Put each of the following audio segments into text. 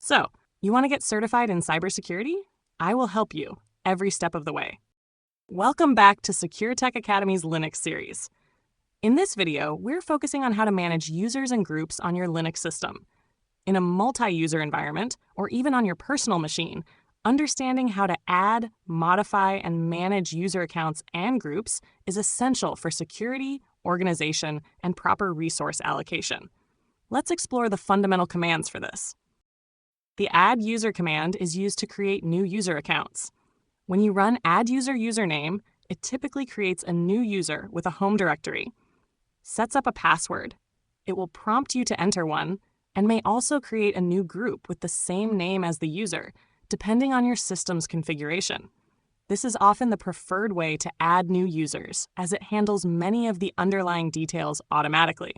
So, you want to get certified in cybersecurity? I will help you every step of the way. Welcome back to Secure Tech Academy's Linux series. In this video, we're focusing on how to manage users and groups on your Linux system. In a multi-user environment, or even on your personal machine, understanding how to add, modify, and manage user accounts and groups is essential for security, organization, and proper resource allocation. Let's explore the fundamental commands for this. The add user command is used to create new user accounts. When you run add user username, it typically creates a new user with a home directory, sets up a password. It will prompt you to enter one, and may also create a new group with the same name as the user, depending on your system's configuration. This is often the preferred way to add new users, as it handles many of the underlying details automatically.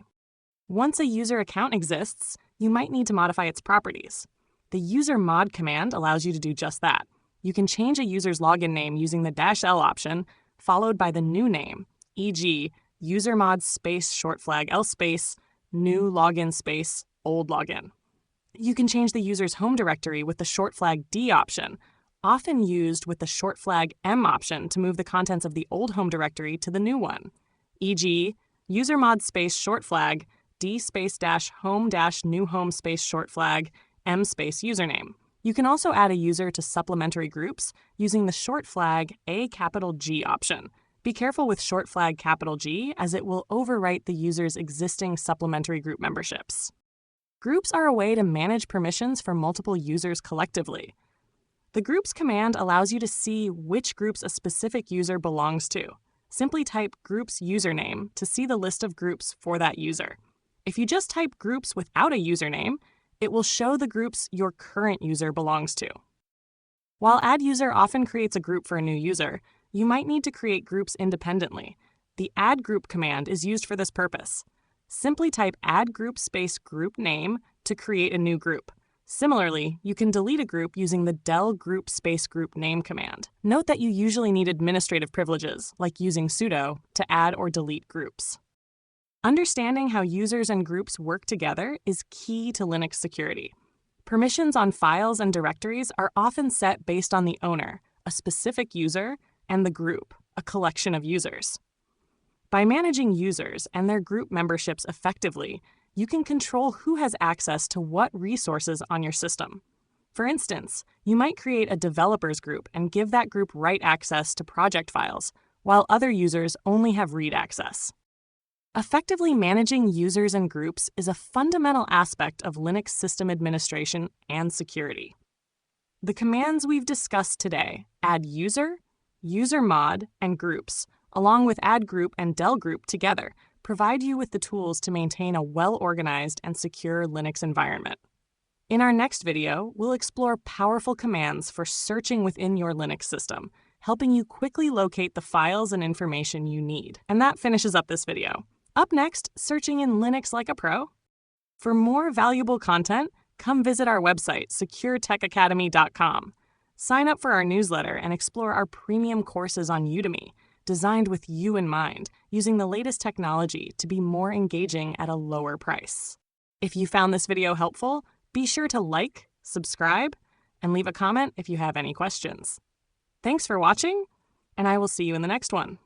Once a user account exists, you might need to modify its properties. The usermod command allows you to do just that. You can change a user's login name using the -L option, followed by the new name, e.g., usermod space short flag L space new login space old login. You can change the user's home directory with the short flag D option, often used with the short flag M option to move the contents of the old home directory to the new one, e.g., usermod space short flag D space -home -new home space short flag M space username. You can also add a user to supplementary groups using the short flag G option. Be careful with short flag G, as it will overwrite the user's existing supplementary group memberships. Groups are a way to manage permissions for multiple users collectively. The groups command allows you to see which groups a specific user belongs to. Simply type groups username to see the list of groups for that user. If you just type groups without a username, it will show the groups your current user belongs to. While adduser often creates a group for a new user, you might need to create groups independently. The add group command is used for this purpose. Simply type add group space group name to create a new group. Similarly, you can delete a group using the del group space group name command. Note that you usually need administrative privileges, like using sudo, to add or delete groups. Understanding how users and groups work together is key to Linux security. Permissions on files and directories are often set based on the owner, a specific user, and the group, a collection of users. By managing users and their group memberships effectively, you can control who has access to what resources on your system. For instance, you might create a developers group and give that group write access to project files, while other users only have read access. Effectively managing users and groups is a fundamental aspect of Linux system administration and security. The commands we've discussed today, add user, usermod, and groups, along with add group and del group together, provide you with the tools to maintain a well-organized and secure Linux environment. In our next video, we'll explore powerful commands for searching within your Linux system, helping you quickly locate the files and information you need. And that finishes up this video. Up next, searching in Linux like a pro. For more valuable content, come visit our website, securetechacademy.com. Sign up for our newsletter and explore our premium courses on Udemy, designed with you in mind, using the latest technology to be more engaging at a lower price. If you found this video helpful, be sure to like, subscribe, and leave a comment if you have any questions. Thanks for watching, and I will see you in the next one.